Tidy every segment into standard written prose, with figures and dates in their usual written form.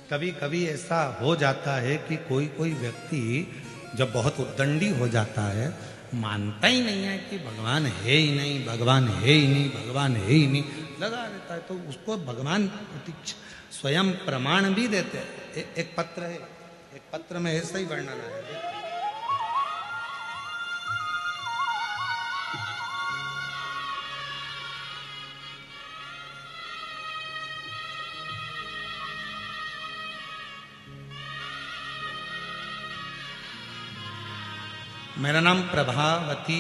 कभी कभी ऐसा हो जाता है कि कोई कोई व्यक्ति जब बहुत उद्दंडी हो जाता है, मानता ही नहीं है कि भगवान है ही नहीं, भगवान है ही नहीं, भगवान है ही नहीं, लगा रहता है, तो उसको भगवान प्रतीक्ष स्वयं प्रमाण भी देते हैं। एक पत्र है, एक पत्र में ऐसा ही वर्णन है। मेरा नाम प्रभावती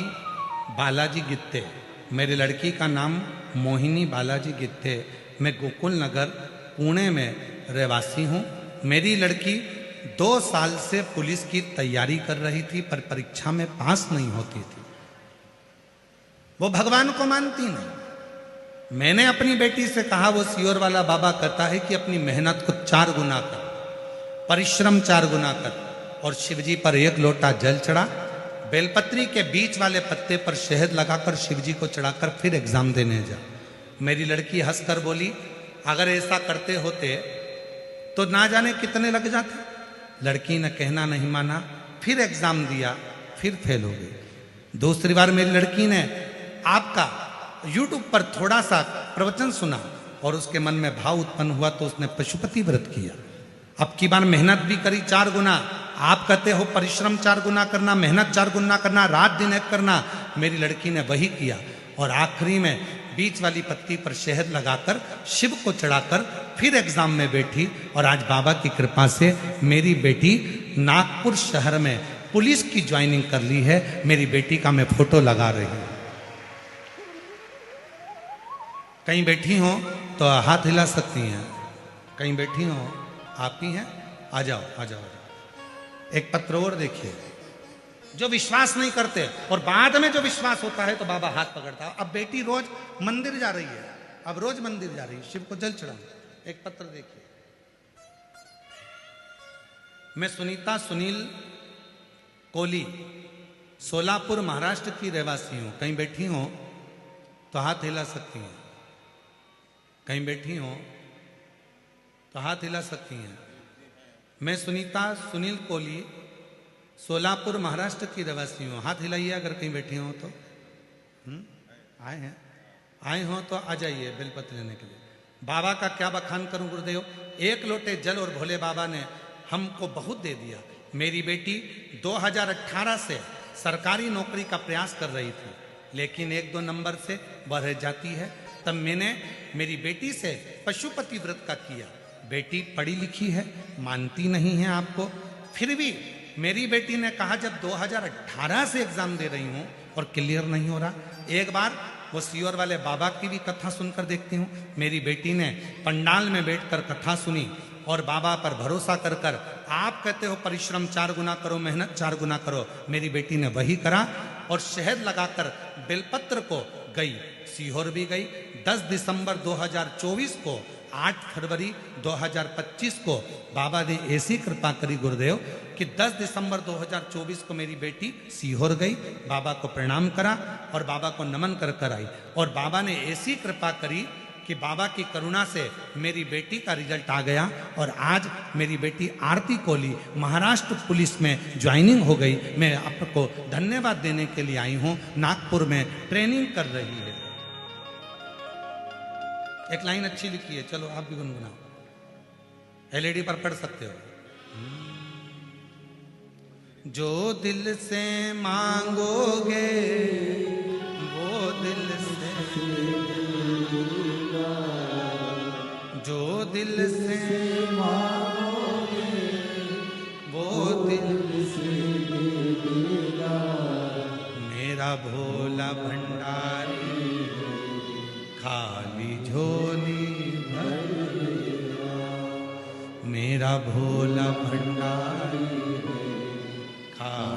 बालाजी गित्ते, मेरी लड़की का नाम मोहिनी बालाजी गित्ते। मैं गोकुल नगर पुणे में रहवासी हूँ। मेरी लड़की 2 साल से पुलिस की तैयारी कर रही थी, पर परीक्षा में पास नहीं होती थी। वो भगवान को मानती नहीं। मैंने अपनी बेटी से कहा, वो सियोर वाला बाबा कहता है कि अपनी मेहनत को 4 गुना कर, परिश्रम 4 गुना कर, और शिवजी पर 1 लोटा जल चढ़ा, बेलपत्री के बीच वाले पत्ते पर शहद लगाकर शिवजी को चढ़ाकर फिर एग्जाम देने जा। मेरी लड़की हंसकर बोली, अगर ऐसा करते होते तो ना जाने कितने लग जाते। लड़की ने कहना नहीं माना, फिर एग्जाम दिया, फिर फेल हो गई। दूसरी बार मेरी लड़की ने आपका यूट्यूब पर थोड़ा सा प्रवचन सुना और उसके मन में भाव उत्पन्न हुआ, तो उसने पशुपति व्रत किया। अब की बार मेहनत भी करी 4 गुना। आप कहते हो परिश्रम 4 गुना करना, मेहनत 4 गुना करना, रात दिन एक करना। मेरी लड़की ने वही किया और आखिरी में बीच वाली पत्ती पर शहद लगाकर शिव को चढ़ाकर फिर एग्जाम में बैठी। और आज बाबा की कृपा से मेरी बेटी नागपुर शहर में पुलिस की ज्वाइनिंग कर ली है। मेरी बेटी का मैं फोटो लगा रही हूं। कहीं बैठी हो तो हाथ हिला सकती हैं, कहीं बैठी हो आप ही हैं, आ जाओ आ जाओ आ जाओ। एक पत्र और देखिए। जो विश्वास नहीं करते और बाद में जो विश्वास होता है तो बाबा हाथ पकड़ता है। अब बेटी रोज मंदिर जा रही है, अब रोज मंदिर जा रही है, शिव को जल चढ़ाने। एक पत्र देखिए। मैं सुनीता सुनील कोली, सोलापुर महाराष्ट्र की रहवासी हूं। कहीं बैठी हो तो हाथ हिला सकती हैं, कहीं बैठी हो तो हाथ हिला सकती हैं। मैं सुनीता सुनील कोहली, सोलापुर महाराष्ट्र की रहवासी हूँ। हाथ हिलाइए अगर कहीं बैठे हो तो। आए हैं, आए हो तो आ जाइए बेलपत्र लेने के लिए। बाबा का क्या बखान करूं गुरुदेव। 1 लोटे जल और भोले बाबा ने हमको बहुत दे दिया। मेरी बेटी 2018 से सरकारी नौकरी का प्रयास कर रही थी, लेकिन 1-2 नंबर से बढ़ जाती है। तब मैंने मेरी बेटी से पशुपति व्रत का किया। बेटी पढ़ी लिखी है, मानती नहीं है आपको। फिर भी मेरी बेटी ने कहा, जब 2018 से एग्जाम दे रही हूं और क्लियर नहीं हो रहा, एक बार वो सियोर वाले बाबा की भी कथा सुनकर देखती हूँ। मेरी बेटी ने पंडाल में बैठकर कथा सुनी और बाबा पर भरोसा कर कर, आप कहते हो परिश्रम 4 गुना करो, मेहनत 4 गुना करो, मेरी बेटी ने वही करा और शहद लगाकर बेलपत्र को गई, सीहोर भी गई। 10 दिसंबर 2024 को, 8 फरवरी 2025 को बाबा ने ऐसी कृपा करी गुरुदेव कि 10 दिसंबर 2024 को मेरी बेटी सीहोर गई, बाबा को प्रणाम करा और बाबा को नमन कर कर आई। और बाबा ने ऐसी कृपा करी कि बाबा की करुणा से मेरी बेटी का रिजल्ट आ गया और आज मेरी बेटी आरती कोहली महाराष्ट्र पुलिस में ज्वाइनिंग हो गई। मैं आपको धन्यवाद देने के लिए आई हूँ। नागपुर में ट्रेनिंग कर रही है। एक लाइन अच्छी लिखी है, चलो आप भी गुनगुनाओ। एलईडी पर पढ़ सकते हो। जो दिल से मांगोगे वो दिल से, जो दिल से मांगोगे वो दिल से देगा। मेरा भोला भंडारी खाली झोली भर देगा। मेरा भोला भंडारी खाली